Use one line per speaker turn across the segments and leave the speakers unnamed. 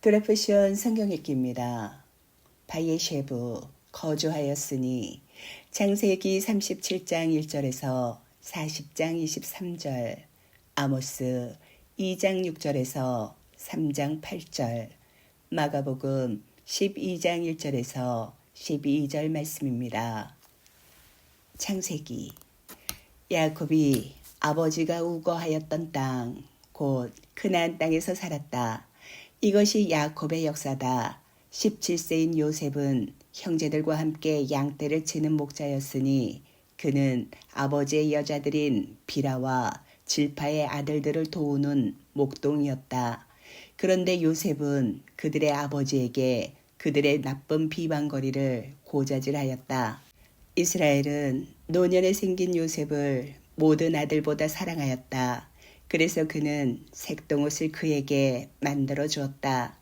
드래프시온 성경읽기입니다. 바예셰브 거주하였으니 창세기 37장 1절에서 40장 23절, 아모스 2장 6절에서 3장 8절, 마가복음 12장 1절에서 12절 말씀입니다. 창세기. 야곱이 아버지가 우거하였던 땅, 곧 그나안 땅에서 살았다. 이것이 야곱의 역사다. 17세인 요셉은 형제들과 함께 양떼를 치는 목자였으니 그는 아버지의 여자들인 비라와 질파의 아들들을 도우는 목동이었다. 그런데 요셉은 그들의 아버지에게 그들의 나쁜 비방거리를 고자질하였다. 이스라엘은 노년에 생긴 요셉을 모든 아들보다 사랑하였다. 그래서 그는 색동옷을 그에게 만들어 주었다.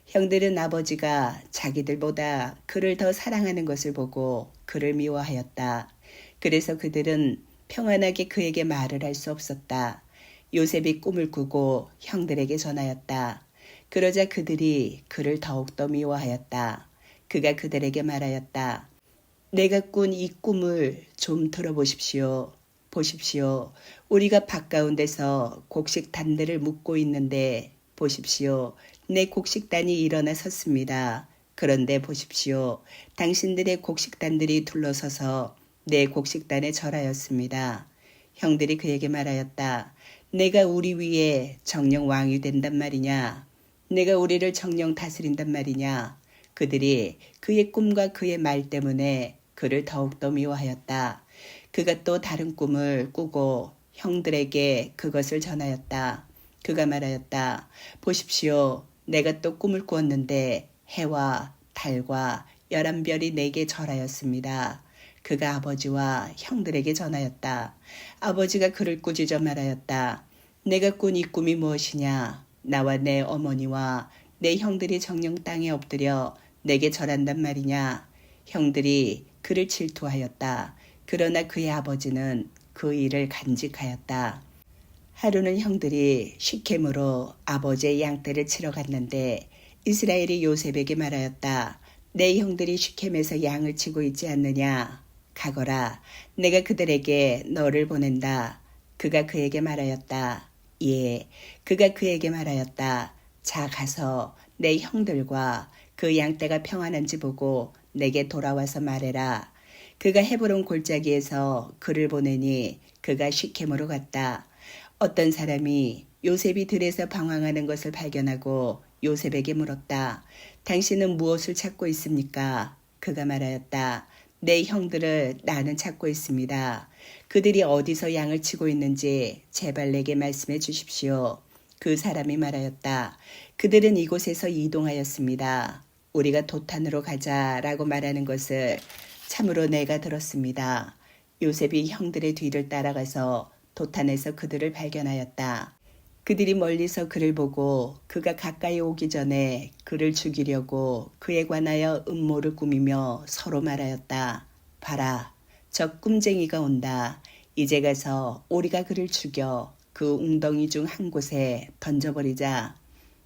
형들은 아버지가 자기들보다 그를 더 사랑하는 것을 보고 그를 미워하였다. 그래서 그들은 평안하게 그에게 말을 할 수 없었다. 요셉이 꿈을 꾸고 형들에게 전하였다. 그러자 그들이 그를 더욱더 미워하였다. 그가 그들에게 말하였다. 내가 꾼 이 꿈을 좀 들어보십시오. 보십시오. 우리가 밭 가운데서 곡식단들을 묶고 있는데 보십시오. 내 곡식단이 일어나 섰습니다. 그런데 보십시오. 당신들의 곡식단들이 둘러서서 내 곡식단에 절하였습니다. 형들이 그에게 말하였다. 내가 우리 위에 정령 왕이 된단 말이냐? 내가 우리를 정령 다스린단 말이냐? 그들이 그의 꿈과 그의 말 때문에 그를 더욱더 미워하였다. 그가 또 다른 꿈을 꾸고 형들에게 그것을 전하였다. 그가 말하였다. 보십시오. 내가 또 꿈을 꾸었는데 해와 달과 11별이 내게 절하였습니다. 그가 아버지와 형들에게 전하였다. 아버지가 그를 꾸짖어 말하였다. 내가 꾼 이 꿈이 무엇이냐? 나와 내 어머니와 내 형들이 정령 땅에 엎드려 내게 절한단 말이냐? 형들이 그를 질투하였다. 그러나 그의 아버지는 그 일을 간직하였다. 하루는 형들이 시켐으로 아버지의 양떼를 치러 갔는데 이스라엘이 요셉에게 말하였다. 내 형들이 시켐에서 양을 치고 있지 않느냐? 가거라. 내가 그들에게 너를 보낸다. 그가 그에게 말하였다. 예. 그가 그에게 말하였다. 자 가서 내 형들과 그 양떼가 평안한지 보고 내게 돌아와서 말해라. 그가 헤브론 골짜기에서 그를 보내니 그가 시켐으로 갔다. 어떤 사람이 요셉이 들에서 방황하는 것을 발견하고 요셉에게 물었다. 당신은 무엇을 찾고 있습니까? 그가 말하였다. 내 형들을 나는 찾고 있습니다. 그들이 어디서 양을 치고 있는지 제발 내게 말씀해 주십시오. 그 사람이 말하였다. 그들은 이곳에서 이동하였습니다. 우리가 도탄으로 가자라고 말하는 것을 참으로 내가 들었습니다. 요셉이 형들의 뒤를 따라가서 도탄에서 그들을 발견하였다. 그들이 멀리서 그를 보고 그가 가까이 오기 전에 그를 죽이려고 그에 관하여 음모를 꾸미며 서로 말하였다. 봐라, 저 꿈쟁이가 온다. 이제 가서 우리가 그를 죽여 그 웅덩이 중 한 곳에 던져버리자.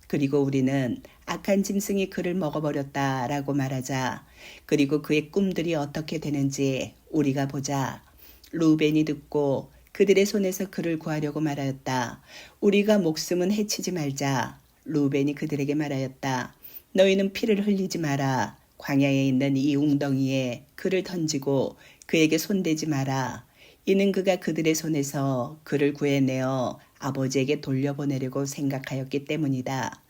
그리고 우리는 악한 짐승이 그를 먹어버렸다라고 말하자. 그리고 그의 꿈들이 어떻게 되는지 우리가 보자. 루벤이 듣고 그들의 손에서 그를 구하려고 말하였다. 우리가 목숨은 해치지 말자. 루벤이 그들에게 말하였다. 너희는 피를 흘리지 마라. 광야에 있는 이 웅덩이에 그를 던지고 그에게 손대지 마라. 이는 그가 그들의 손에서 그를 구해내어 아버지에게 돌려보내려고 생각하였기 때문이다.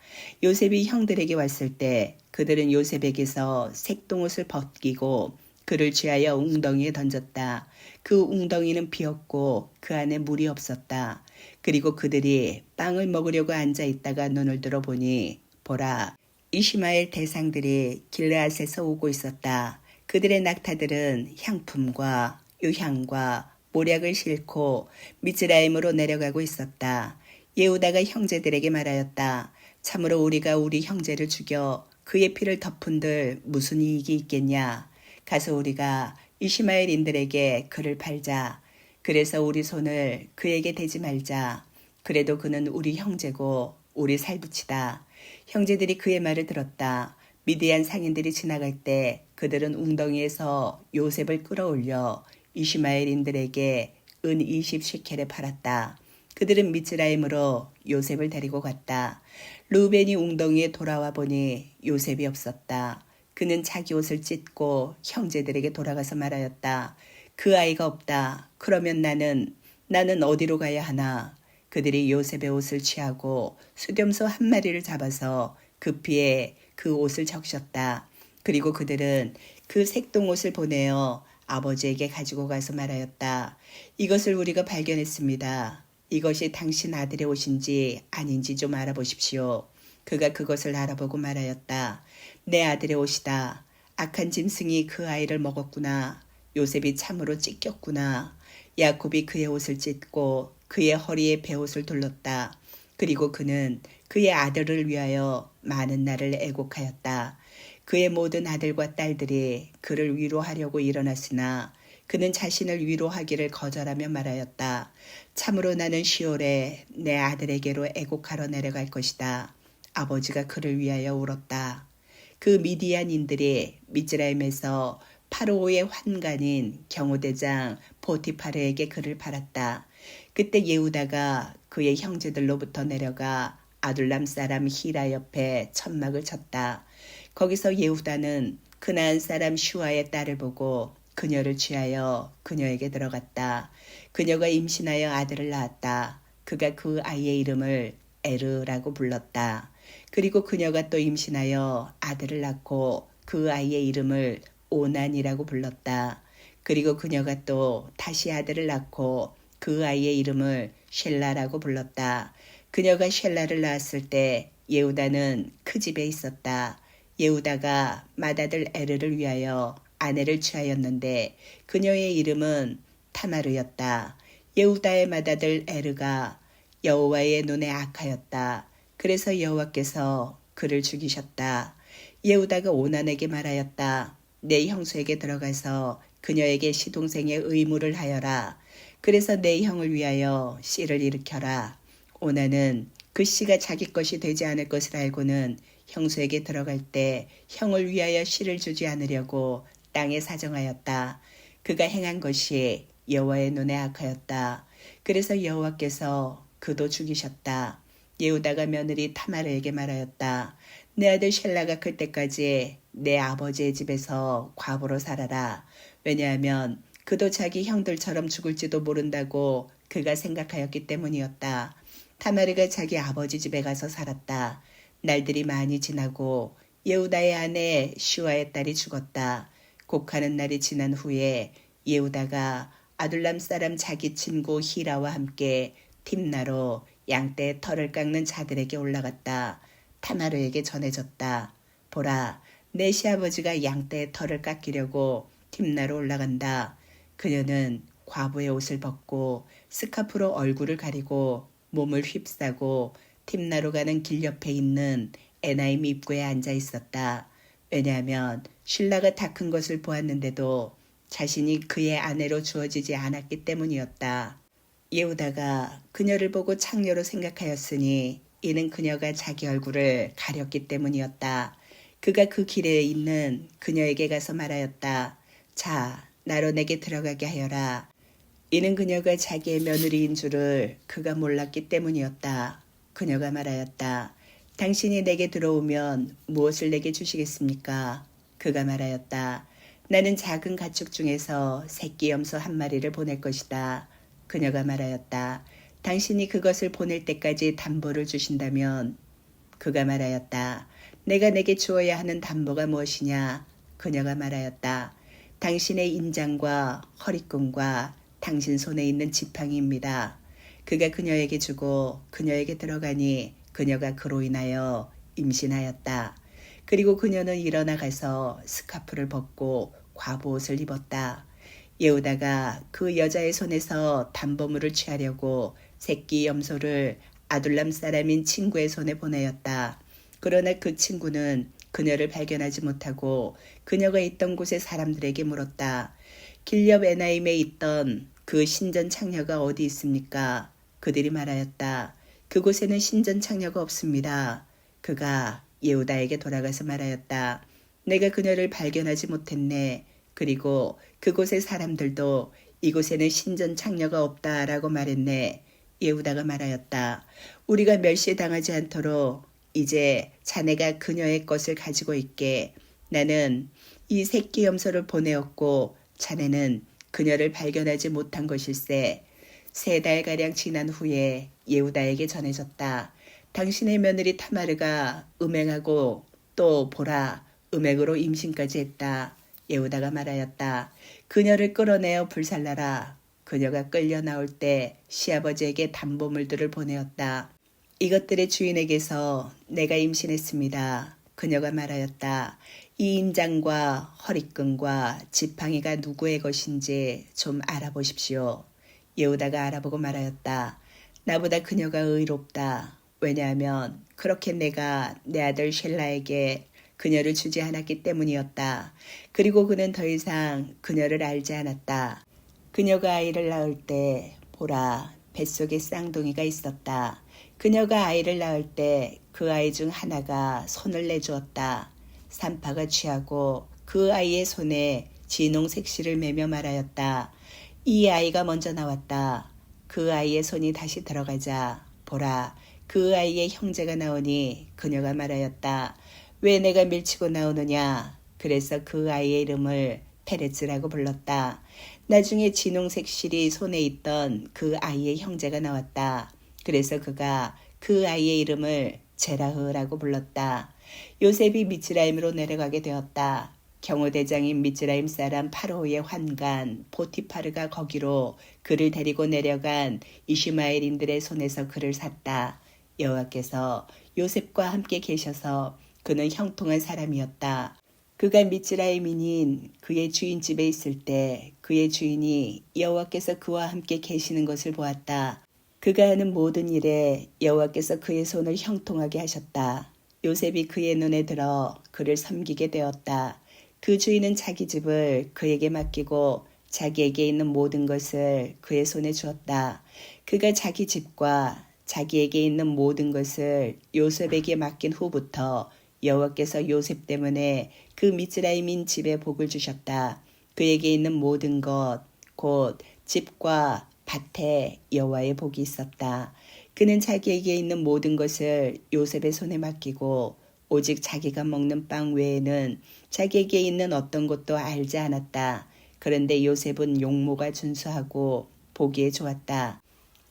요셉이 형들에게 왔을 때 그들은 요셉에게서 색동옷을 벗기고 그를 취하여 웅덩이에 던졌다. 그 웅덩이는 비었고 그 안에 물이 없었다. 그리고 그들이 빵을 먹으려고 앉아있다가 눈을 들어보니 보라, 이시마엘 대상들이 길르앗에서 오고 있었다. 그들의 낙타들은 향품과 유향과 모략을 싣고 미즈라임으로 내려가고 있었다. 예후다가 형제들에게 말하였다. 참으로 우리가 우리 형제를 죽여 그의 피를 덮은들 무슨 이익이 있겠냐. 가서 우리가 이시마엘인들에게 그를 팔자. 그래서 우리 손을 그에게 대지 말자. 그래도 그는 우리 형제고 우리 살붙이다. 형제들이 그의 말을 들었다. 미디안 상인들이 지나갈 때 그들은 웅덩이에서 요셉을 끌어올려 이시마엘인들에게 은 20시켈에 팔았다. 그들은 미츠라임으로 요셉을 데리고 갔다. 루벤이 웅덩이에 돌아와 보니 요셉이 없었다. 그는 자기 옷을 찢고 형제들에게 돌아가서 말하였다. 그 아이가 없다. 그러면 나는 어디로 가야 하나? 그들이 요셉의 옷을 취하고 수렴소 한 마리를 잡아서 급히에 그 옷을 적셨다. 그리고 그들은 그 색동옷을 보내어 아버지에게 가지고 가서 말하였다. 이것을 우리가 발견했습니다. 이것이 당신 아들의 옷인지 아닌지 좀 알아보십시오. 그가 그것을 알아보고 말하였다. 내 아들의 옷이다. 악한 짐승이 그 아이를 먹었구나. 요셉이 참으로 찢겼구나. 야곱이 그의 옷을 찢고 그의 허리에 베옷을 둘렀다. 그리고 그는 그의 아들을 위하여 많은 날을 애곡하였다. 그의 모든 아들과 딸들이 그를 위로하려고 일어났으나 그는 자신을 위로하기를 거절하며 말하였다. 참으로 나는 시올에 내 아들에게로 애곡하러 내려갈 것이다. 아버지가 그를 위하여 울었다. 그 미디안인들이 미즈라임에서 파로의 환관인 경호대장 보티파르에게 그를 팔았다. 그때 예후다가 그의 형제들로부터 내려가 아둘람 사람 히라 옆에 천막을 쳤다. 거기서 예후다는 그나안 사람 슈아의 딸을 보고 그녀를 취하여 그녀에게 들어갔다. 그녀가 임신하여 아들을 낳았다. 그가 그 아이의 이름을 에르라고 불렀다. 그리고 그녀가 또 임신하여 아들을 낳고 그 아이의 이름을 오난이라고 불렀다. 그리고 그녀가 또 다시 아들을 낳고 그 아이의 이름을 셸라라고 불렀다. 그녀가 셸라를 낳았을 때 예후다는 그 집에 있었다. 예후다가 맏아들 에르를 위하여 아내를 취하였는데 그녀의 이름은 타마르였다. 예후다의 맏아들 에르가 여호와의 눈에 악하였다. 그래서 여호와께서 그를 죽이셨다. 예후다가 오난에게 말하였다. 내 형수에게 들어가서 그녀에게 시동생의 의무를 하여라. 그래서 내 형을 위하여 씨를 일으켜라. 오난은 그 씨가 자기 것이 되지 않을 것을 알고는 형수에게 들어갈 때 형을 위하여 씨를 주지 않으려고 땅에 사정하였다. 그가 행한 것이 여호와의 눈에 악하였다. 그래서 여호와께서 그도 죽이셨다. 예후다가 며느리 타마르에게 말하였다. 내 아들 셸라가 클 때까지 내 아버지의 집에서 과부로 살아라. 왜냐하면 그도 자기 형들처럼 죽을지도 모른다고 그가 생각하였기 때문이었다. 타마르가 자기 아버지 집에 가서 살았다. 날들이 많이 지나고 예후다의 아내 슈아의 딸이 죽었다. 곡하는 날이 지난 후에 예후다가 아둘람 사람 자기 친구 히라와 함께 팀나로 양떼의 털을 깎는 자들에게 올라갔다. 타마르에게 전해졌다. 보라, 내 시아버지가 양떼의 털을 깎이려고 팀나로 올라간다. 그녀는 과부의 옷을 벗고 스카프로 얼굴을 가리고 몸을 휩싸고 팀나로 가는 길 옆에 있는 에나임 입구에 앉아 있었다. 왜냐하면 신라가 다 큰 것을 보았는데도 자신이 그의 아내로 주어지지 않았기 때문이었다. 예후다가 그녀를 보고 창녀로 생각하였으니 이는 그녀가 자기 얼굴을 가렸기 때문이었다. 그가 그 길에 있는 그녀에게 가서 말하였다. 자, 나로 내게 들어가게 하여라. 이는 그녀가 자기의 며느리인 줄을 그가 몰랐기 때문이었다. 그녀가 말하였다. 당신이 내게 들어오면 무엇을 내게 주시겠습니까? 그가 말하였다. 나는 작은 가축 중에서 새끼 염소 한 마리를 보낼 것이다. 그녀가 말하였다. 당신이 그것을 보낼 때까지 담보를 주신다면? 그가 말하였다. 내가 내게 주어야 하는 담보가 무엇이냐? 그녀가 말하였다. 당신의 인장과 허리끈과 당신 손에 있는 지팡이입니다. 그가 그녀에게 주고 그녀에게 들어가니 그녀가 그로 인하여 임신하였다. 그리고 그녀는 일어나 가서 스카프를 벗고 과부 옷을 입었다. 예후다가 그 여자의 손에서 담보물을 취하려고 새끼 염소를 아둘람 사람인 친구의 손에 보내었다. 그러나 그 친구는 그녀를 발견하지 못하고 그녀가 있던 곳의 사람들에게 물었다. 길옆 에나임에 있던 그 신전 창녀가 어디 있습니까? 그들이 말하였다. 그곳에는 신전 창녀가 없습니다. 그가 예후다에게 돌아가서 말하였다. 내가 그녀를 발견하지 못했네. 그리고 그곳의 사람들도 이곳에는 신전 창녀가 없다라고 말했네. 예후다가 말하였다. 우리가 멸시당하지 않도록 이제 자네가 그녀의 것을 가지고 있게. 나는 이 새끼 염소를 보내었고 자네는 그녀를 발견하지 못한 것일세. 3달가량 지난 후에 예후다에게 전해졌다. 당신의 며느리 타마르가 음행하고 또 보라 음행으로 임신까지 했다. 예후다가 말하였다. 그녀를 끌어내어 불살라라. 그녀가 끌려 나올 때 시아버지에게 담보물들을 보내었다. 이것들의 주인에게서 내가 임신했습니다. 그녀가 말하였다. 이 인장과 허리끈과 지팡이가 누구의 것인지 좀 알아보십시오. 예후다가 알아보고 말하였다. 나보다 그녀가 의롭다. 왜냐하면 그렇게 내가 내 아들 셸라에게 그녀를 주지 않았기 때문이었다. 그리고 그는 더 이상 그녀를 알지 않았다. 그녀가 아이를 낳을 때 보라 뱃속에 쌍둥이가 있었다. 그녀가 아이를 낳을 때 그 아이 중 하나가 손을 내주었다. 산파가 취하고 그 아이의 손에 진홍 색실을 매며 말하였다. 이 아이가 먼저 나왔다. 그 아이의 손이 다시 들어가자 보라 그 아이의 형제가 나오니 그녀가 말하였다. 왜 내가 밀치고 나오느냐. 그래서 그 아이의 이름을 페레츠라고 불렀다. 나중에 진홍색 실이 손에 있던 그 아이의 형제가 나왔다. 그래서 그가 그 아이의 이름을 제라흐라고 불렀다. 요셉이 미츠라임으로 내려가게 되었다. 경호대장인 미츠라임 사람 파로의 환관 보티파르가 거기로 그를 데리고 내려간 이슈마엘인들의 손에서 그를 샀다. 여호와께서 요셉과 함께 계셔서 그는 형통한 사람이었다. 그가 미츠라임인인 그의 주인 집에 있을 때 그의 주인이 여호와께서 그와 함께 계시는 것을 보았다. 그가 하는 모든 일에 여호와께서 그의 손을 형통하게 하셨다. 요셉이 그의 눈에 들어 그를 섬기게 되었다. 그 주인은 자기 집을 그에게 맡기고 자기에게 있는 모든 것을 그의 손에 주었다. 그가 자기 집과 자기에게 있는 모든 것을 요셉에게 맡긴 후부터 여호와께서 요셉 때문에 그 미츠라임인 집에 복을 주셨다. 그에게 있는 모든 것, 곧 집과 밭에 여호와의 복이 있었다. 그는 자기에게 있는 모든 것을 요셉의 손에 맡기고 오직 자기가 먹는 빵 외에는 자기에게 있는 어떤 것도 알지 않았다. 그런데 요셉은 용모가 준수하고 보기에 좋았다.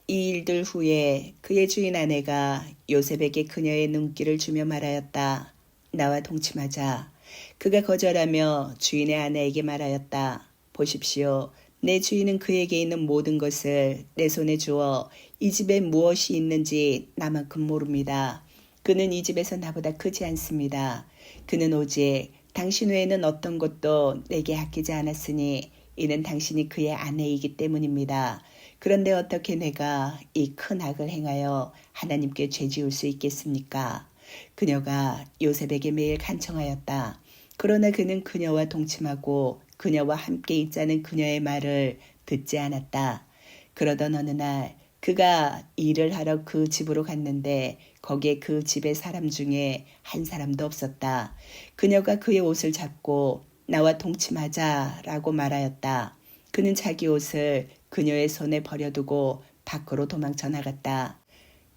이 일들 후에 그의 주인 아내가 요셉에게 그녀의 눈길을 주며 말하였다. 나와 동침하자. 그가 거절하며 주인의 아내에게 말하였다. 보십시오. 내 주인은 그에게 있는 모든 것을 내 손에 주어 이 집에 무엇이 있는지 나만큼 모릅니다. 그는 이 집에서 나보다 크지 않습니다. 그는 오직 당신 외에는 어떤 것도 내게 아끼지 않았으니 이는 당신이 그의 아내이기 때문입니다. 그런데 어떻게 내가 이 큰 악을 행하여 하나님께 죄지을 수 있겠습니까? 그녀가 요셉에게 매일 간청하였다. 그러나 그는 그녀와 동침하고 그녀와 함께 있자는 그녀의 말을 듣지 않았다. 그러던 어느 날 그가 일을 하러 그 집으로 갔는데 거기에 그 집의 사람 중에 한 사람도 없었다. 그녀가 그의 옷을 잡고 나와 동침하자라고 말하였다. 그는 자기 옷을 그녀의 손에 버려두고 밖으로 도망쳐 나갔다.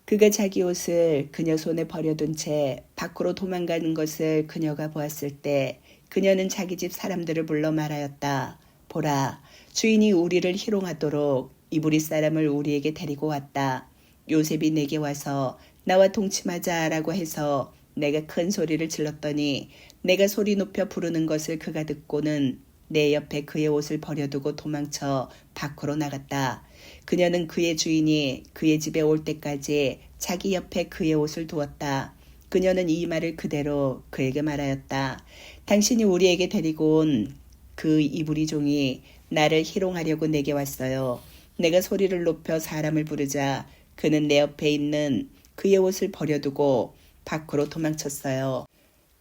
그가 자기 옷을 그녀 손에 버려둔 채 밖으로 도망가는 것을 그녀가 보았을 때 그녀는 자기 집 사람들을 불러 말하였다. 보라, 주인이 우리를 희롱하도록 이브리 사람을 우리에게 데리고 왔다. 요셉이 내게 와서 나와 동침하자라고 해서 내가 큰 소리를 질렀더니 내가 소리 높여 부르는 것을 그가 듣고는 내 옆에 그의 옷을 버려두고 도망쳐 밖으로 나갔다. 그녀는 그의 주인이 그의 집에 올 때까지 자기 옆에 그의 옷을 두었다. 그녀는 이 말을 그대로 그에게 말하였다. 당신이 우리에게 데리고 온 그 이브리 종이 나를 희롱하려고 내게 왔어요. 내가 소리를 높여 사람을 부르자 그는 내 옆에 있는 그의 옷을 버려두고 밖으로 도망쳤어요.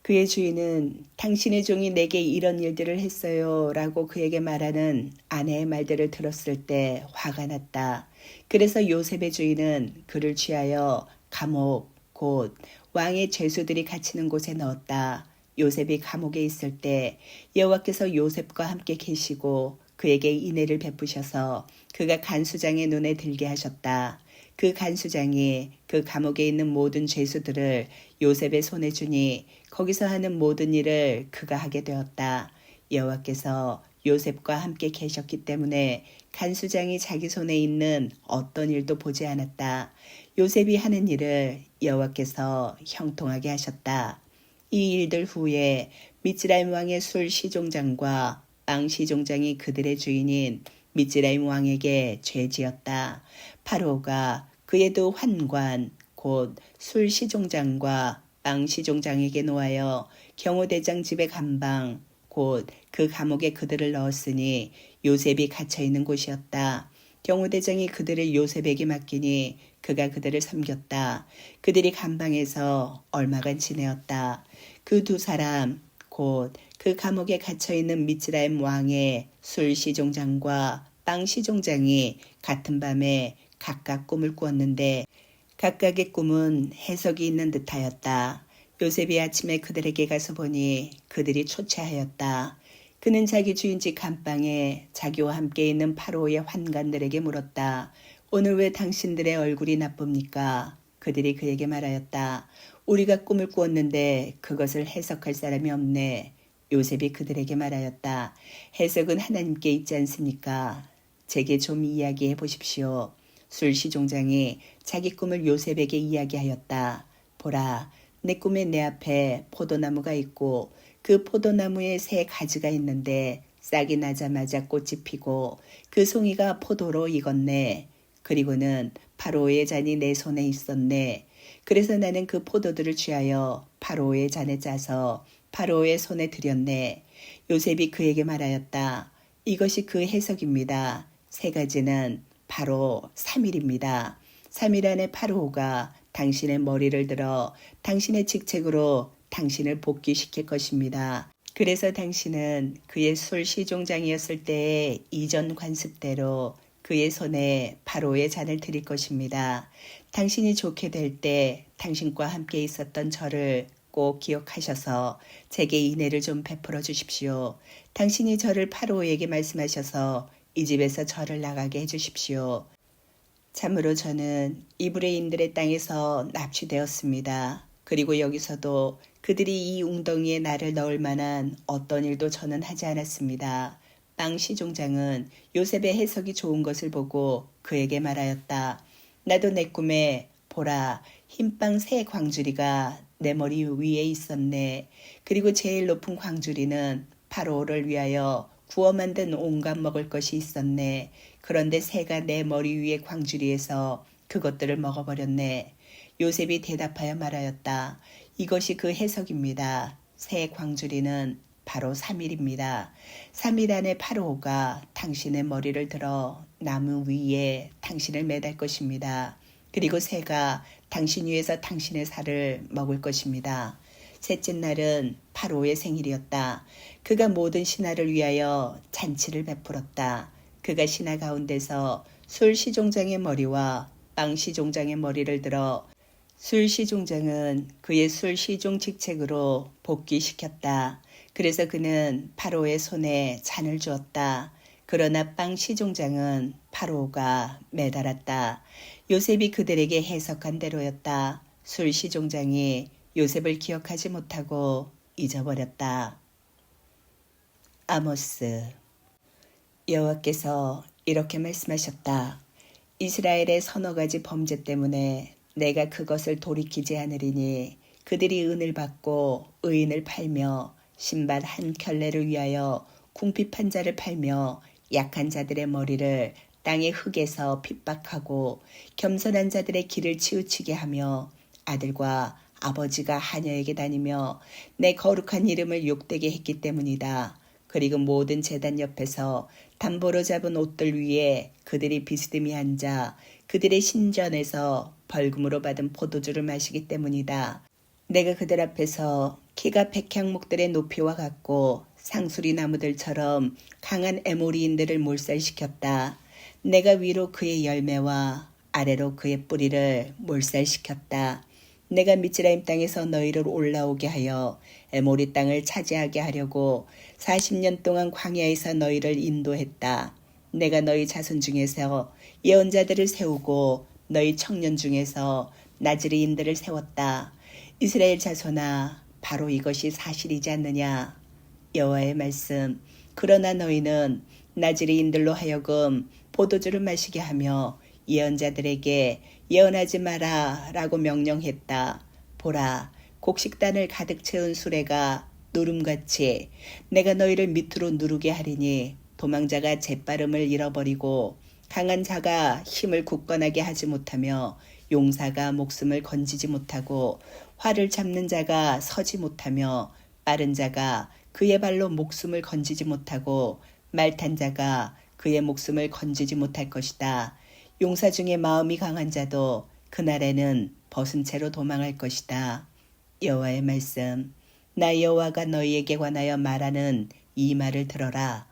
그의 주인은 당신의 종이 내게 이런 일들을 했어요 라고 그에게 말하는 아내의 말들을 들었을 때 화가 났다. 그래서 요셉의 주인은 그를 취하여 감옥 곧 왕의 죄수들이 갇히는 곳에 넣었다. 요셉이 감옥에 있을 때 여호와께서 요셉과 함께 계시고 그에게 인애를 베푸셔서 그가 간수장의 눈에 들게 하셨다. 그 간수장이 그 감옥에 있는 모든 죄수들을 요셉의 손에 주니 거기서 하는 모든 일을 그가 하게 되었다. 여호와께서 요셉과 함께 계셨기 때문에 간수장이 자기 손에 있는 어떤 일도 보지 않았다. 요셉이 하는 일을 여호와께서 형통하게 하셨다. 이 일들 후에 미츠라임 왕의 술 시종장과 빵 시종장이 그들의 주인인 미츠라임 왕에게 죄지었다. 파로가 그의 두 환관 곧 술 시종장과 빵 시종장에게 놓아여 경호대장 집의 감방 곧 그 감옥에 그들을 넣었으니 요셉이 갇혀있는 곳이었다. 경호대장이 그들을 요셉에게 맡기니 그가 그들을 섬겼다. 그들이 감방에서 얼마간 지내었다. 그 두 사람 곧 그 감옥에 갇혀있는 미츠라임 왕의 술 시종장과 빵 시종장이 같은 밤에 각각 꿈을 꾸었는데 각각의 꿈은 해석이 있는 듯하였다. 요셉이 아침에 그들에게 가서 보니 그들이 초췌하였다. 그는 자기 주인 집 감방에 자기와 함께 있는 파로의 환관들에게 물었다. 오늘 왜 당신들의 얼굴이 나쁩니까? 그들이 그에게 말하였다. 우리가 꿈을 꾸었는데 그것을 해석할 사람이 없네. 요셉이 그들에게 말하였다. 해석은 하나님께 있지 않습니까? 제게 좀 이야기해 보십시오. 술 시종장이 자기 꿈을 요셉에게 이야기하였다. 보라, 내 꿈에 내 앞에 포도나무가 있고 그 포도나무에 새 가지가 있는데 싹이 나자마자 꽃이 피고 그 송이가 포도로 익었네. 그리고는 파로의 잔이 내 손에 있었네. 그래서 나는 그 포도들을 취하여 파로의 잔에 짜서 파로의 손에 들였네. 요셉이 그에게 말하였다. 이것이 그 해석입니다. 세 가지는 바로 3일입니다. 3일 안에 파로가 당신의 머리를 들어 당신의 직책으로 당신을 복귀시킬 것입니다. 그래서 당신은 그의 술 시종장이었을 때의 이전 관습대로 그의 손에 파로의 잔을 드릴 것입니다. 당신이 좋게 될 때 당신과 함께 있었던 저를 꼭 기억하셔서 제게 인애를 좀 베풀어 주십시오. 당신이 저를 파로에게 말씀하셔서 이 집에서 저를 나가게 해주십시오. 참으로 저는 이브레인들의 땅에서 납치되었습니다. 그리고 여기서도 그들이 이 웅덩이에 나를 넣을 만한 어떤 일도 저는 하지 않았습니다. 빵 시종장은 요셉의 해석이 좋은 것을 보고 그에게 말하였다. 나도 내 꿈에 보라, 흰빵 세 광주리가 내 머리 위에 있었네. 그리고 제일 높은 광주리는 파로를 위하여 구워 만든 온갖 먹을 것이 있었네. 그런데 새가 내 머리 위에 광주리에서 그것들을 먹어버렸네. 요셉이 대답하여 말하였다. 이것이 그 해석입니다. 새 광주리는 바로 3일입니다. 3일 안에 파로가 당신의 머리를 들어 나무 위에 당신을 매달 것입니다. 그리고 새가 당신 위에서 당신의 살을 먹을 것입니다. 셋째 날은 파로의 생일이었다. 그가 모든 신하를 위하여 잔치를 베풀었다. 그가 신하 가운데서 술 시종장의 머리와 빵 시종장의 머리를 들어 술 시종장은 그의 술 시종 직책으로 복귀시켰다. 그래서 그는 파로의 손에 잔을 주었다. 그러나 빵 시종장은 파로가 매달았다. 요셉이 그들에게 해석한 대로였다. 술 시종장이 요셉을 기억하지 못하고 잊어버렸다. 아모스. 여호와께서 이렇게 말씀하셨다. 이스라엘의 서너 가지 범죄 때문에 내가 그것을 돌이키지 않으리니 그들이 은을 받고 의인을 팔며 신발 한 켤레를 위하여 궁핍한 자를 팔며 약한 자들의 머리를 땅의 흙에서 핍박하고 겸손한 자들의 길을 치우치게 하며 아들과 아버지가 하녀에게 다니며 내 거룩한 이름을 욕되게 했기 때문이다. 그리고 모든 제단 옆에서 담보로 잡은 옷들 위에 그들이 비스듬히 앉아 그들의 신전에서 벌금으로 받은 포도주를 마시기 때문이다. 내가 그들 앞에서 키가 백향목들의 높이와 같고 상수리 나무들처럼 강한 에모리인들을 몰살시켰다. 내가 위로 그의 열매와 아래로 그의 뿌리를 몰살시켰다. 내가 미즈라임 땅에서 너희를 올라오게 하여 에모리 땅을 차지하게 하려고 40년 동안 광야에서 너희를 인도했다. 내가 너희 자손 중에서 예언자들을 세우고 너희 청년 중에서 나즈리인들을 세웠다. 이스라엘 자손아, 바로 이것이 사실이지 않느냐? 여호와의 말씀. 그러나 너희는 나즈리인들로 하여금 포도주를 마시게 하며 예언자들에게 예언하지 마라 라고 명령했다. 보라, 곡식단을 가득 채운 수레가 누름같이 내가 너희를 밑으로 누르게 하리니 도망자가 재빠름을 잃어버리고 강한 자가 힘을 굳건하게 하지 못하며 용사가 목숨을 건지지 못하고 활을 잡는 자가 서지 못하며 빠른 자가 그의 발로 목숨을 건지지 못하고 말탄 자가 그의 목숨을 건지지 못할 것이다. 용사 중에 마음이 강한 자도 그날에는 벗은 채로 도망할 것이다. 여호와의 말씀. 나 여호와가 너희에게 관하여 말하는 이 말을 들어라.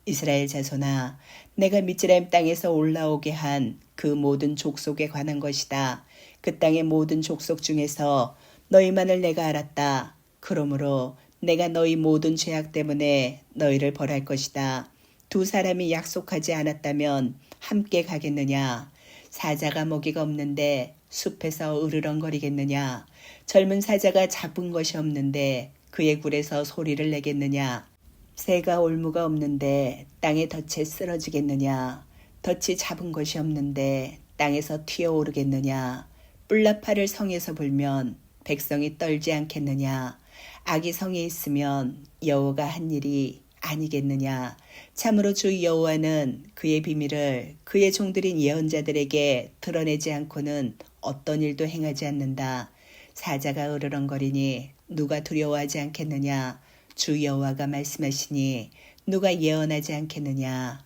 이스라엘 자손아, 내가 미즈라임 땅에서 올라오게 한 그 모든 족속에 관한 것이다. 그 땅의 모든 족속 중에서 너희만을 내가 알았다. 그러므로 내가 너희 모든 죄악 때문에 너희를 벌할 것이다. 두 사람이 약속하지 않았다면 함께 가겠느냐? 사자가 먹이가 없는데 숲에서 으르렁거리겠느냐? 젊은 사자가 잡은 것이 없는데 그의 굴에서 소리를 내겠느냐? 새가 올무가 없는데 땅의 덫에 쓰러지겠느냐? 덫이 잡은 것이 없는데 땅에서 튀어오르겠느냐? 뿔나파를 성에서 불면 백성이 떨지 않겠느냐? 악이 성에 있으면 여호와가 한 일이 아니겠느냐? 참으로 주 여호와는 그의 비밀을 그의 종들인 예언자들에게 드러내지 않고는 어떤 일도 행하지 않는다. 사자가 으르렁거리니 누가 두려워하지 않겠느냐? 주 여호와가 말씀하시니 누가 예언하지 않겠느냐?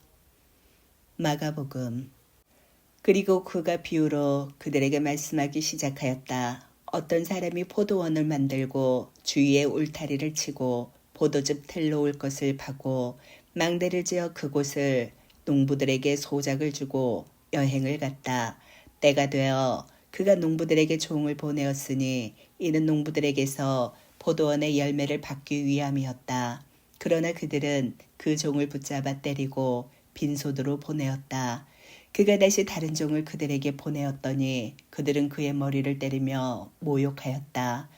마가복음. 그리고 그가 비유로 그들에게 말씀하기 시작하였다. 어떤 사람이 포도원을 만들고 주위에 울타리를 치고 포도즙 틀러 올 것을 파고 망대를 지어 그곳을 농부들에게 소작을 주고 여행을 갔다. 때가 되어 그가 농부들에게 종을 보내었으니 이는 농부들에게서 포도원의 열매를 받기 위함이었다. 그러나 그들은 그 종을 붙잡아 때리고 빈소도로 보내었다. 그가 다시 다른 종을 그들에게 보내었더니 그들은 그의 머리를 때리며 모욕하였다.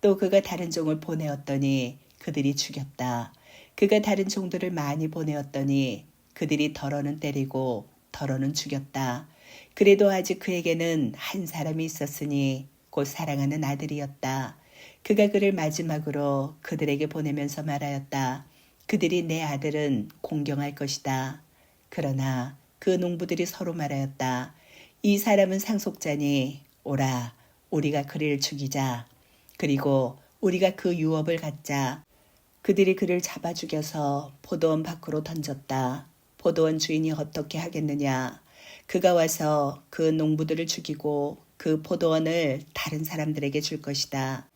또 그가 다른 종을 보내었더니 그들이 죽였다. 그가 다른 종들을 많이 보내었더니 그들이 덜어는 때리고 덜어는 죽였다. 그래도 아직 그에게는 한 사람이 있었으니 곧 사랑하는 아들이었다. 그가 그를 마지막으로 그들에게 보내면서 말하였다. 그들이 내 아들은 공경할 것이다. 그러나 그 농부들이 서로 말하였다. 이 사람은 상속자니 오라, 우리가 그를 죽이자. 그리고 우리가 그 유업을 갖자. 그들이 그를 잡아 죽여서 포도원 밖으로 던졌다. 포도원 주인이 어떻게 하겠느냐? 그가 와서 그 농부들을 죽이고 그 포도원을 다른 사람들에게 줄 것이다.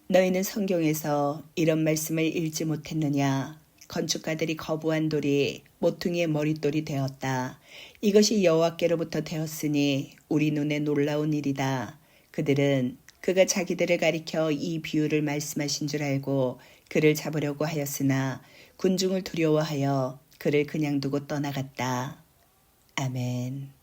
너희는 성경에서 이런 말씀을 읽지 못했느냐? 건축가들이 거부한 돌이 모퉁이의 머릿돌이 되었다. 이것이 여호와께로부터 되었으니 우리 눈에 놀라운 일이다. 그들은 그가 자기들을 가리켜 이 비유를 말씀하신 줄 알고 그를 잡으려고 하였으나 군중을 두려워하여 그를 그냥 두고 떠나갔다. 아멘.